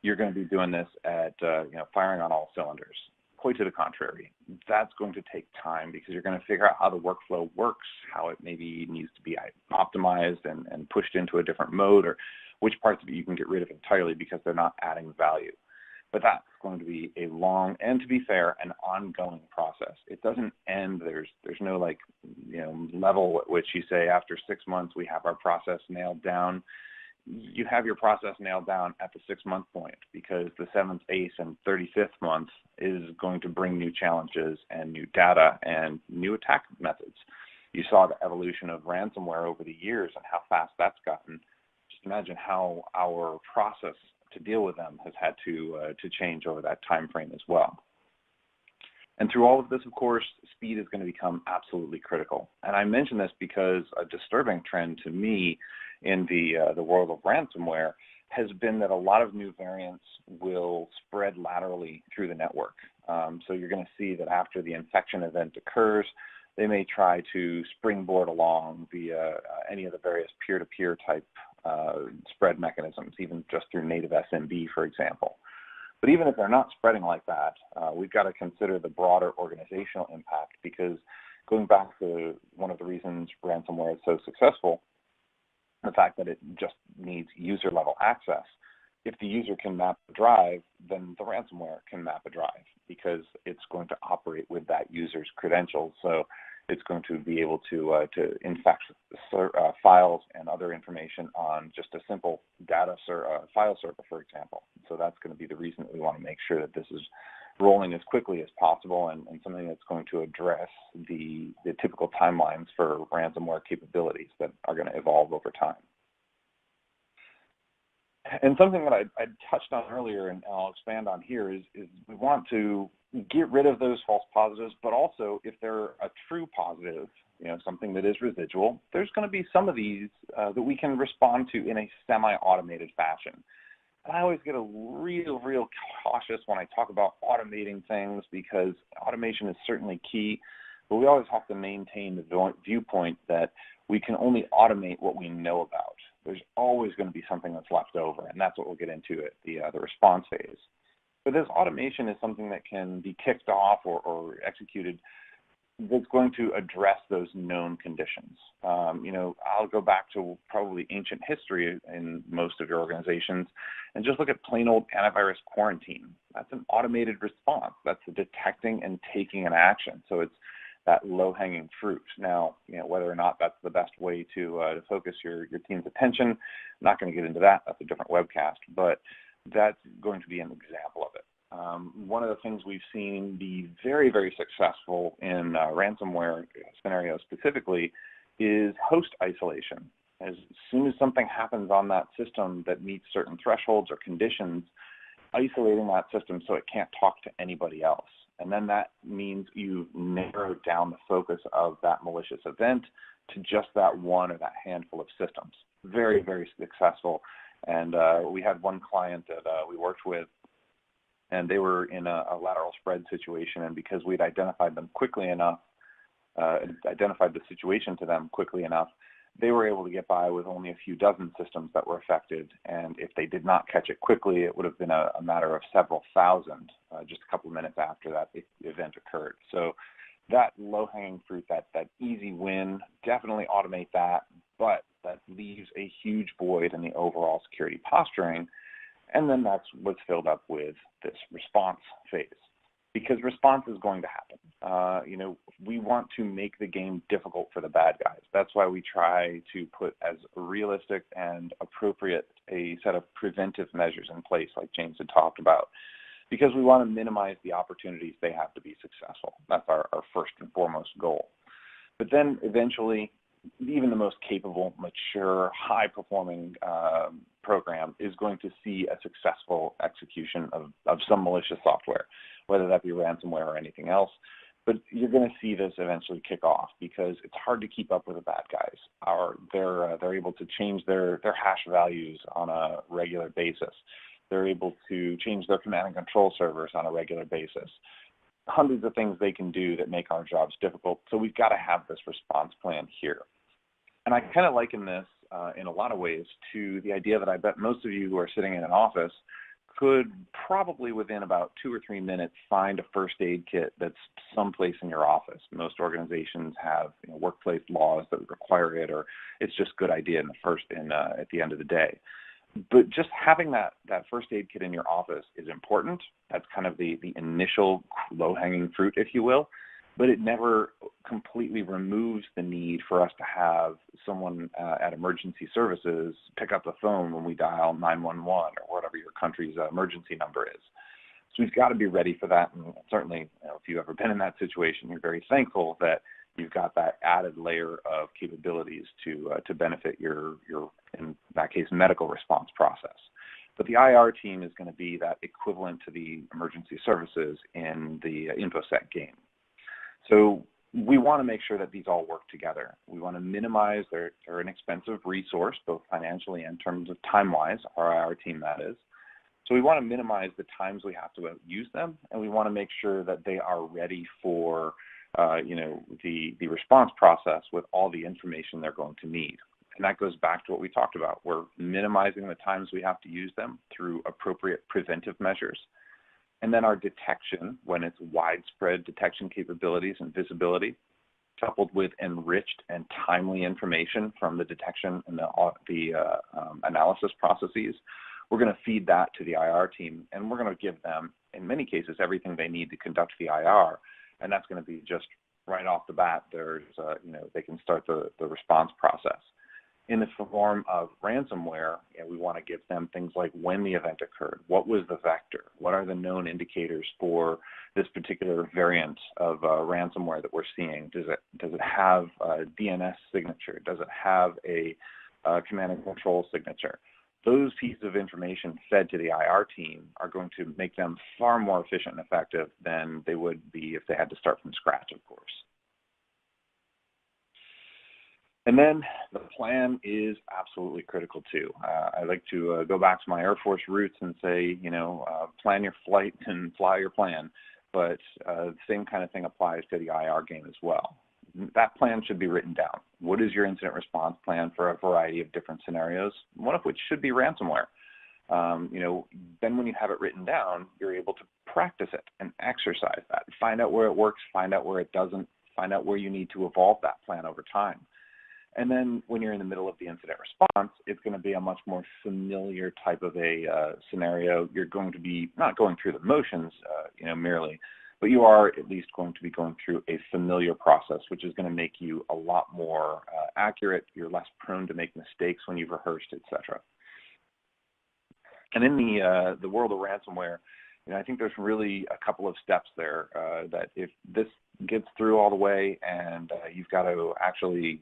you're going to be doing this at firing on all cylinders. Quite to the contrary. That's going to take time because you're going to figure out how the workflow works, how it maybe needs to be optimized and pushed into a different mode, or which parts of it you can get rid of entirely because they're not adding value. But that's going to be a long, and to be fair, an ongoing process. It doesn't end. There's no level at which you say after 6 months we have our process nailed down. You have your process nailed down at the 6-month point, because the 7th, 8th, and 35th month is going to bring new challenges and new data and new attack methods. You saw the evolution of ransomware over the years and how fast that's gotten. Just imagine how our process to deal with them has had to change over that time frame as well. And through all of this, of course, speed is going to become absolutely critical. And I mention this because a disturbing trend to me in the world of ransomware has been that a lot of new variants will spread laterally through the network. So you're going to see that after the infection event occurs, they may try to springboard along via any of the various peer-to-peer type spread mechanisms, even just through native SMB, for example. But even if they're not spreading like that, we've got to consider the broader organizational impact, because going back to one of the reasons ransomware is so successful, the fact that it just needs user-level access. If the user can map a drive, then the ransomware can map a drive, because it's going to operate with that user's credentials. So it's going to be able to infect files and other information on just a simple file server, for example. So that's going to be the reason that we want to make sure that this is rolling as quickly as possible and something that's going to address the typical timelines for ransomware capabilities that are going to evolve over time. And something that I touched on earlier, and I'll expand on here, is we want to get rid of those false positives, but also if they're a true positive, something that is residual, there's going to be some of these that we can respond to in a semi-automated fashion. And I always get a real cautious when I talk about automating things, because automation is certainly key, but we always have to maintain the viewpoint that we can only automate what we know about. There's always going to be something that's left over, and that's what we'll get into at the response phase. But this automation is something that can be kicked off or executed that's going to address those known conditions. I'll go back to probably ancient history in most of your organizations and just look at plain old antivirus quarantine. That's an automated response. That's detecting and taking an action. So it's that low-hanging fruit. Now, whether or not that's the best way to focus your team's attention, I'm not going to get into that. That's a different webcast, but that's going to be an example of it. One of the things we've seen be very, very successful in ransomware scenarios specifically is host isolation. As soon as something happens on that system that meets certain thresholds or conditions, isolating that system so it can't talk to anybody else. And then that means you've narrowed down the focus of that malicious event to just that one or that handful of systems. Very, very successful. And we had one client that we worked with, and they were in a lateral spread situation, and because we'd identified them quickly enough, identified the situation to them quickly enough, they were able to get by with only a few dozen systems that were affected, and if they did not catch it quickly, it would have been a matter of several thousand just a couple of minutes after that event occurred. So that low-hanging fruit, that easy win, definitely automate that, but that leaves a huge void in the overall security posturing. And then that's what's filled up with this response phase, because response is going to happen. We want to make the game difficult for the bad guys. That's why we try to put as realistic and appropriate a set of preventive measures in place, like James had talked about, because we want to minimize the opportunities they have to be successful. That's our first and foremost goal. But then eventually, even the most capable, mature, high-performing program is going to see a successful execution of some malicious software, whether that be ransomware or anything else. But you're going to see this eventually kick off because it's hard to keep up with the bad guys. They're able to change their hash values on a regular basis. They're able to change their command and control servers on a regular basis. Hundreds of things they can do that make our jobs difficult. So we've got to have this response plan here. And I kind of liken this in a lot of ways to the idea that I bet most of you who are sitting in an office could probably within about 2 or 3 minutes find a first aid kit that's someplace in your office. Most organizations have workplace laws that require it, or it's just a good idea at the end of the day. But just having that first aid kit in your office is important. That's kind of the initial low-hanging fruit, if you will. But it never completely removes the need for us to have someone at emergency services pick up the phone when we dial 911 or whatever your country's emergency number is. So we've got to be ready for that. And certainly, if you've ever been in that situation, you're very thankful that you've got that added layer of capabilities to benefit your, in that case, medical response process. But the IR team is going to be that equivalent to the emergency services in the InfoSec game. So we want to make sure that these all work together. We want to minimize their inexpensive resource, both financially and in terms of time-wise, our IR team that is. So we want to minimize the times we have to use them, and we want to make sure that they are ready for the response process with all the information they're going to need. And that goes back to what we talked about. We're minimizing the times we have to use them through appropriate preventive measures. And then our detection, when it's widespread detection capabilities and visibility, coupled with enriched and timely information from the detection and the analysis processes, we're going to feed that to the IR team, and we're going to give them, in many cases, everything they need to conduct the IR, and that's going to be just right off the bat. They can start the response process. In the form of ransomware, we want to give them things like when the event occurred, what was the vector, what are the known indicators for this particular variant of ransomware that we're seeing. Does it have a DNS signature? Does it have a command and control signature? Those pieces of information fed to the IR team are going to make them far more efficient and effective than they would be if they had to start from scratch, of course. And then the plan is absolutely critical too. I like to go back to my Air Force roots and say, plan your flight and fly your plan. but the same kind of thing applies to the IR game as well. That plan should be written down. What is your incident response plan for a variety of different scenarios, one of which should be ransomware? Then when you have it written down, you're able to practice it and exercise that. Find out where it works, find out where it doesn't, find out where you need to evolve that plan over time. And then when you're in the middle of the incident response, it's going to be a much more familiar type of a scenario. You're going to be not going through the motions, merely, but you are at least going to be going through a familiar process, which is going to make you a lot more accurate. You're less prone to make mistakes when you've rehearsed, etc. And in the world of ransomware, I think there's really a couple of steps there that if this gets through all the way and you've got to actually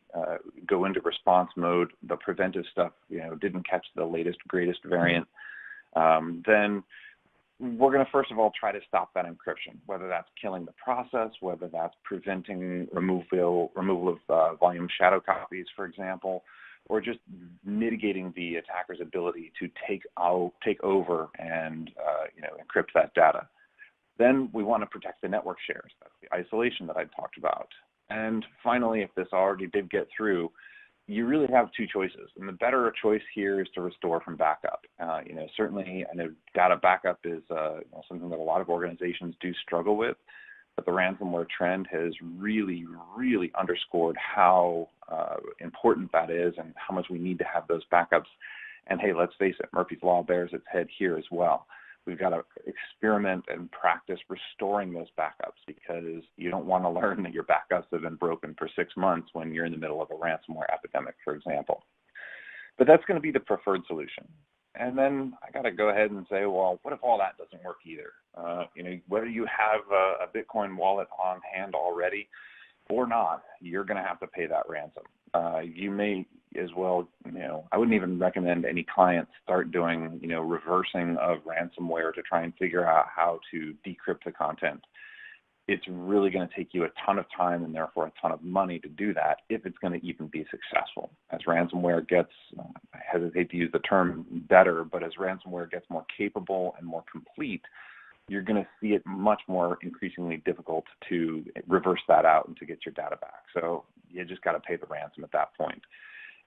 go into response mode, the preventive stuff, didn't catch the latest, greatest variant, then we're going to first of all try to stop that encryption, whether that's killing the process, whether that's preventing removal of volume shadow copies, for example, or just mitigating the attacker's ability to take over and encrypt that data. Then we want to protect the network shares. That's the isolation that I talked about. And finally, if this already did get through, you really have two choices. And the better choice here is to restore from backup. Certainly, I know data backup is something that a lot of organizations do struggle with, but the ransomware trend has really, really underscored how important that is and how much we need to have those backups. And hey, let's face it, Murphy's Law bears its head here as well. We've got to experiment and practice restoring those backups because you don't want to learn that your backups have been broken for 6 months when you're in the middle of a ransomware epidemic, for example. But that's going to be the preferred solution. And then I got to go ahead and say, well, what if all that doesn't work either? Whether you have a Bitcoin wallet on hand already or not, you're going to have to pay that ransom. You may as well, I wouldn't even recommend any clients start doing, reversing of ransomware to try and figure out how to decrypt the content. It's really going to take you a ton of time and therefore a ton of money to do that if it's going to even be successful. As ransomware gets, I hesitate to use the term better, but as ransomware gets more capable and more complete, you're going to see it much more increasingly difficult to reverse that out and to get your data back. So you just got to pay the ransom at that point.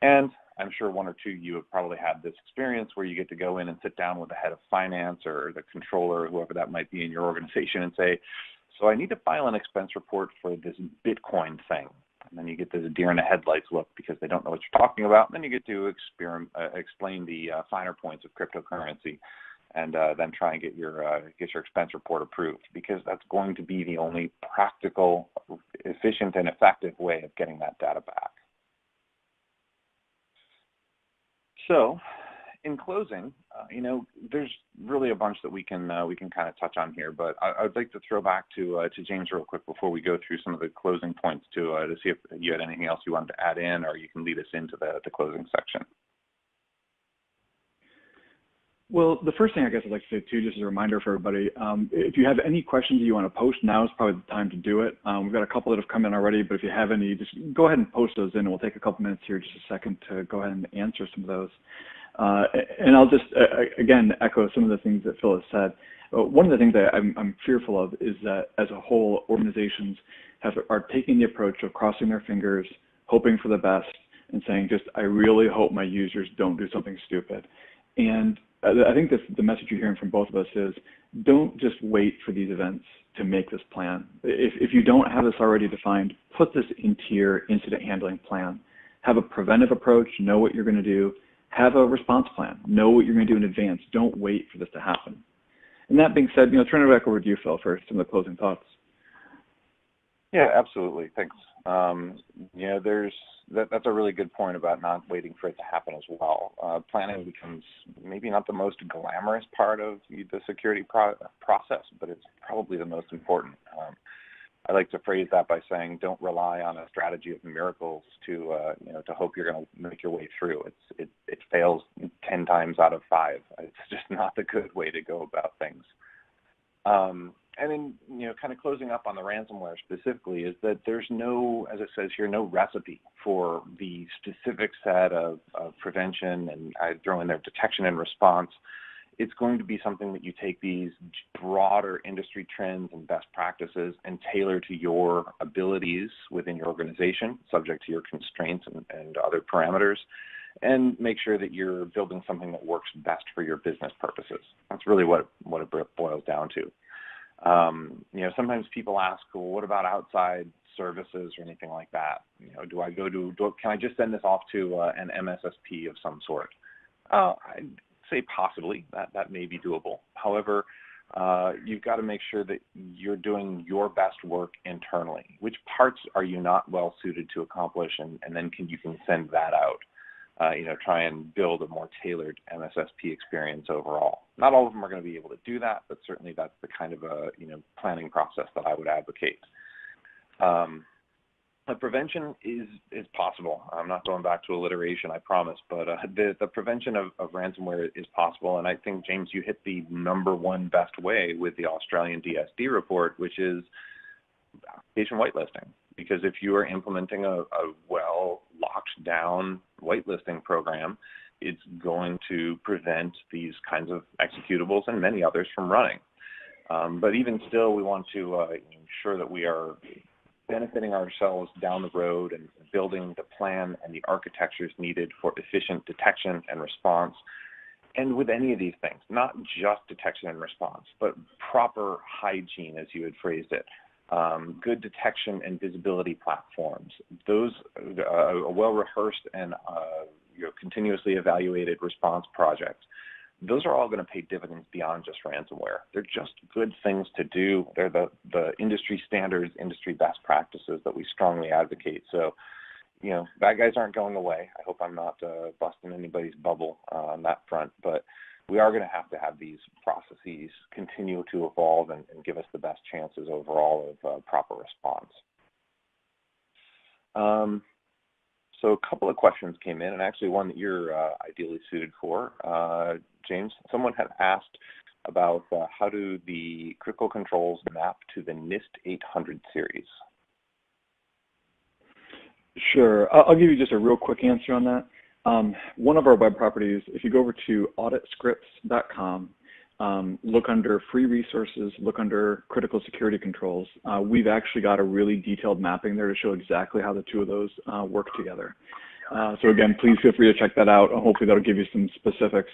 And I'm sure one or two you have probably had this experience where you get to go in and sit down with the head of finance or the controller, whoever that might be in your organization, and say, so I need to file an expense report for this Bitcoin thing. And then you get this deer in the headlights look because they don't know what you're talking about. And then you get to explain the finer points of cryptocurrency and then try and get your expense report approved, because that's going to be the only practical, efficient, and effective way of getting that data back. So, in closing, there's really a bunch that we can kind of touch on here, but I'd like to throw back to James real quick before we go through some of the closing points to see if you had anything else you wanted to add in, or you can lead us into the closing section. Well, the first thing I guess I'd like to say too, just as a reminder for everybody, if you have any questions you want to post, now is probably the time to do it. We've got a couple that have come in already, but if you have any, just go ahead and post those in, and we'll take a couple minutes here, just a second, to go ahead and answer some of those. And I'll just, again, echo some of the things that Phil has said. One of the things that I'm fearful of is that as a whole, organizations are taking the approach of crossing their fingers, hoping for the best, and saying just, I really hope my users don't do something stupid. And I think the message you're hearing from both of us is, don't just wait for these events to make this plan. If you don't have this already defined, put this into your incident handling plan. Have a preventive approach, know what you're going to do. Have a response plan, know what you're going to do in advance. Don't wait for this to happen. And that being said, turn it back over to you, Phil, for some of the closing thoughts. Yeah, absolutely. Thanks. That's a really good point about not waiting for it to happen as well. Planning becomes maybe not the most glamorous part of the security process, but it's probably the most important. I like to phrase that by saying, don't rely on a strategy of miracles to hope you're going to make your way through. It fails 10 times out of 5. It's just not the good way to go about things. And then, kind of closing up on the ransomware specifically, is that there's no, as it says here, no recipe for the specific set of prevention, and I throw in there detection and response. it's going to be something that you take these broader industry trends and best practices and tailor to your abilities within your organization, subject to your constraints and other parameters, and make sure that you're building something that works best for your business purposes. That's really what it boils down to. Sometimes people ask, well, what about outside services or anything like that? Can I just send this off to an MSSP of some sort? I'd say possibly that may be doable. However, you've got to make sure that you're doing your best work internally. Which parts are you not well suited to accomplish, and then you can send that out. Try and build a more tailored MSSP experience overall. Not all of them are going to be able to do that, but certainly that's the kind of a planning process that I would advocate. Prevention is possible. I'm not going back to alliteration, I promise, but the prevention of ransomware is possible, and I think, James, you hit the number one best way with the Australian DSD report, which is application whitelisting. Because if you are implementing a well locked down whitelisting program, it's going to prevent these kinds of executables and many others from running. But even still, we want to ensure that we are benefiting ourselves down the road and building the plan and the architectures needed for efficient detection and response. And with any of these things, not just detection and response, but proper hygiene, as you had phrased it. Good detection and visibility platforms, those well-rehearsed and continuously evaluated response projects, those are all going to pay dividends beyond just ransomware. They're just good things to do. They're the industry standards, industry best practices that we strongly advocate. So, bad guys aren't going away. I hope I'm not busting anybody's bubble on that front, but we are going to have these processes continue to evolve and give us the best chances overall of proper response. So a couple of questions came in, and actually one that you're ideally suited for. James, someone had asked about how do the critical controls map to the NIST 800 series? Sure. I'll give you just a real quick answer on that. One of our web properties, if you go over to auditscripts.com, look under free resources, look under critical security controls, we've actually got a really detailed mapping there to show exactly how the two of those work together. So again, please feel free to check that out. Hopefully that'll give you some specifics.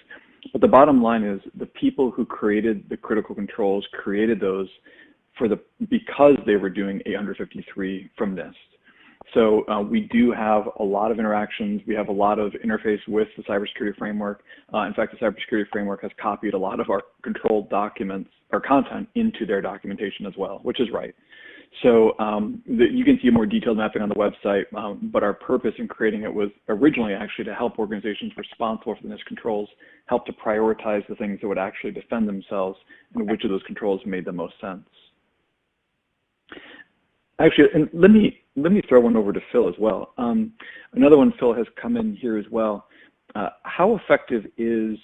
But the bottom line is the people who created the critical controls created those because they were doing 853 from NIST. So we do have a lot of interactions. We have a lot of interface with the cybersecurity framework. In fact, the cybersecurity framework has copied a lot of our controlled documents or content into their documentation as well, which is right. So you can see a more detailed mapping on the website, but our purpose in creating it was originally actually to help organizations responsible for the NIST controls, help to prioritize the things that would actually defend themselves and which of those controls made the most sense. Actually, and let me throw one over to Phil as well. Another one, Phil, has come in here as well. How effective is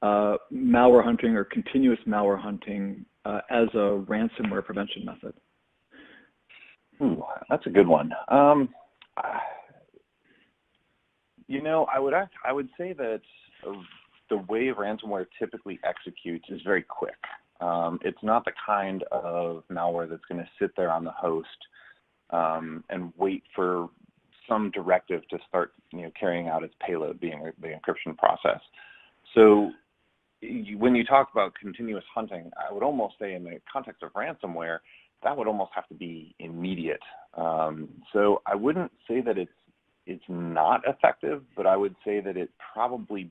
malware hunting or continuous malware hunting as a ransomware prevention method? Ooh, that's a good one. I would say that the way ransomware typically executes is very quick. It's not the kind of malware that's going to sit there on the host and wait for some directive to start, carrying out its payload, being the encryption process. So when you talk about continuous hunting, I would almost say in the context of ransomware, that would almost have to be immediate. So I wouldn't say that it's not effective, but I would say that it probably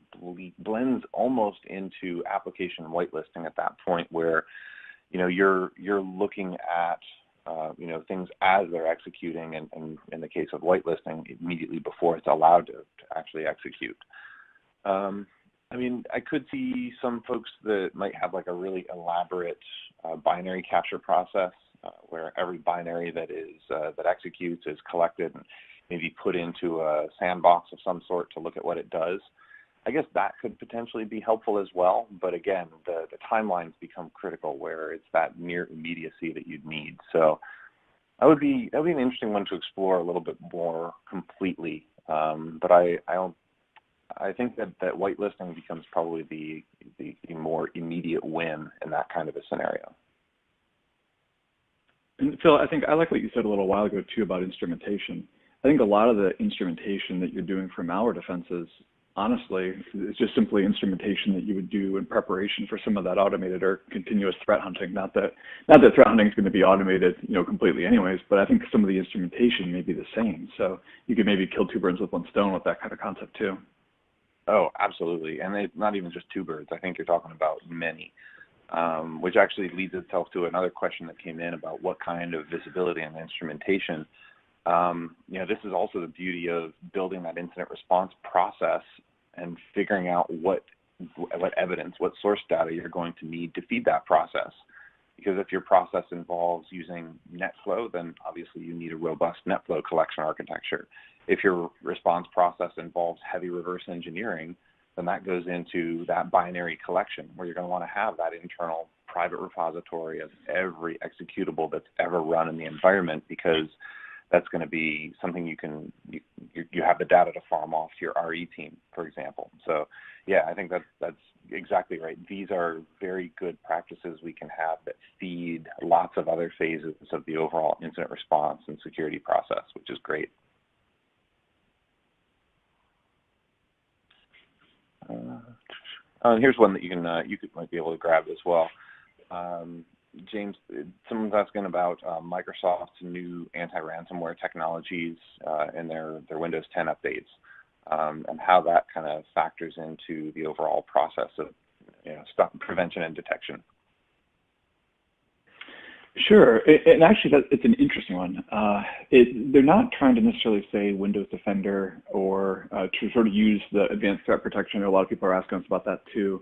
blends almost into application whitelisting at that point where, you're looking at, things as they're executing, and in the case of whitelisting, immediately before it's allowed to actually execute. I could see some folks that might have like a really elaborate binary capture process where every binary that executes is collected and maybe put into a sandbox of some sort to look at what it does. I guess that could potentially be helpful as well, but again, the timelines become critical where it's that near immediacy that you'd need. So that would be an interesting one to explore a little bit more completely. But I don't I think that whitelisting becomes probably the more immediate win in that kind of a scenario. And Phil, I think I like what you said a little while ago too about instrumentation. I think a lot of the instrumentation that you're doing for malware defenses, honestly, is just simply instrumentation that you would do in preparation for some of that automated or continuous threat hunting. Not that threat hunting is going to be automated, completely anyways, but I think some of the instrumentation may be the same. So you could maybe kill two birds with one stone with that kind of concept too. Oh, absolutely. And it's not even just two birds. I think you're talking about many, which actually leads itself to another question that came in about what kind of visibility and instrumentation. This is also the beauty of building that incident response process and figuring out what evidence, what source data you're going to need to feed that process. Because if your process involves using NetFlow, then obviously you need a robust NetFlow collection architecture. If your response process involves heavy reverse engineering, then that goes into that binary collection where you're going to want to have that internal private repository of every executable that's ever run in the environment, because that's going to be something you have the data to farm off to your RE team, for example. So, yeah, I think that's exactly right. These are very good practices we can have that feed lots of other phases of the overall incident response and security process, which is great. Here's one that you might be able to grab as well. James, someone's asking about Microsoft's new anti-ransomware technologies and their Windows 10 updates, and how that kind of factors into the overall process of stop prevention and detection. Sure, and actually it's an interesting one. They're not trying to necessarily say Windows Defender or to sort of use the advanced threat protection. A lot of people are asking us about that too.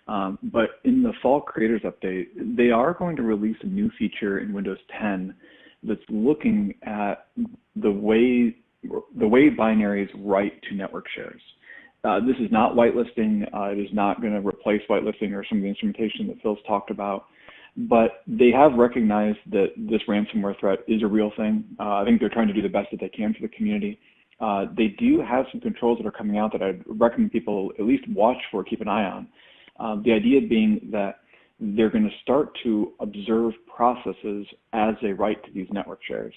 But in the fall creators update, they are going to release a new feature in Windows 10 that's looking at the way binaries write to network shares. This is not whitelisting. It is not going to replace whitelisting or some of the instrumentation that Phil's talked about. But they have recognized that this ransomware threat is a real thing. I think they're trying to do the best that they can for the community. They do have some controls that are coming out that I'd recommend people at least watch for, keep an eye on. The idea being that they're going to start to observe processes as they write to these network shares.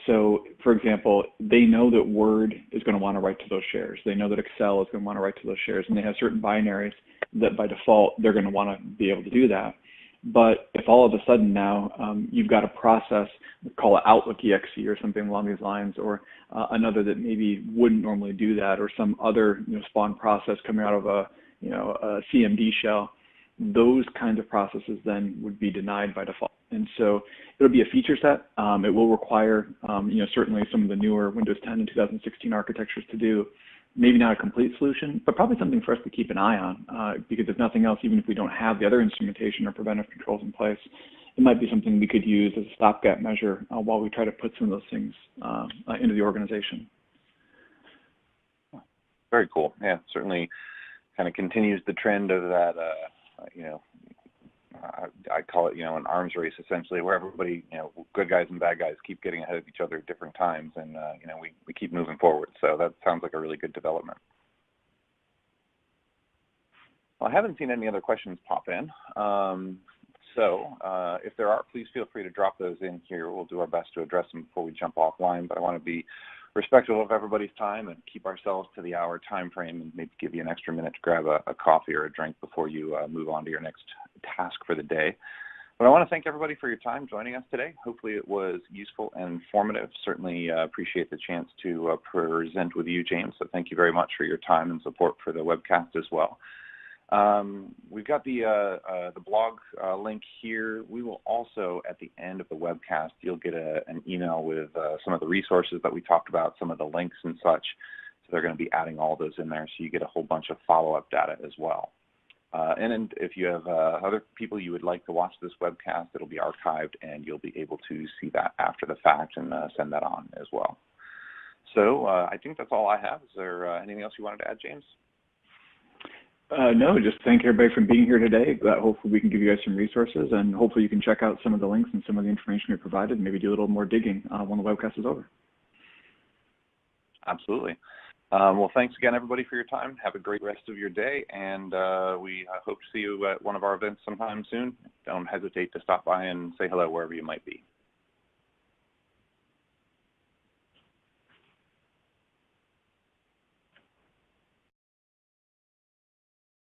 So, for example, they know that Word is going to want to write to those shares. They know that Excel is going to want to write to those shares, and they have certain binaries that by default they're going to want to be able to do that. But if all of a sudden now you've got a process, call it Outlook EXE or something along these lines, or another that maybe wouldn't normally do that, or some other spawn process coming out of a CMD shell, those kinds of processes then would be denied by default. And so it'll be a feature set. It will require certainly some of the newer Windows 10 and 2016 architectures to do. Maybe not a complete solution, but probably something for us to keep an eye on, because if nothing else, even if we don't have the other instrumentation or preventive controls in place, it might be something we could use as a stopgap measure while we try to put some of those things into the organization. Very cool. Yeah, certainly kind of continues the trend of that, I call it, an arms race essentially, where everybody, good guys and bad guys keep getting ahead of each other at different times, and we keep moving forward. So that sounds like a really good development. Well, I haven't seen any other questions pop in. So if there are, please feel free to drop those in here. We'll do our best to address them before we jump offline, but I want to be respectful of everybody's time and keep ourselves to the hour time frame, and maybe give you an extra minute to grab a coffee or a drink before you move on to your next task for the day. But I want to thank everybody for your time joining us today. Hopefully it was useful and informative. Certainly appreciate the chance to present with you, James. So thank you very much for your time and support for the webcast as well. We've got the blog link here. We will also, at the end of the webcast, you'll get an email with some of the resources that we talked about, some of the links and such. So they're going to be adding all those in there, so you get a whole bunch of follow-up data as well. And if you have other people you would like to watch this webcast, it'll be archived, and you'll be able to see that after the fact and send that on as well. So I think that's all I have. Is there anything else you wanted to add, James? No, just thank everybody for being here today. Hopefully we can give you guys some resources, and hopefully you can check out some of the links and some of the information we provided, and maybe do a little more digging when the webcast is over. Absolutely. Well, thanks again, everybody, for your time. Have a great rest of your day, and we hope to see you at one of our events sometime soon. Don't hesitate to stop by and say hello wherever you might be.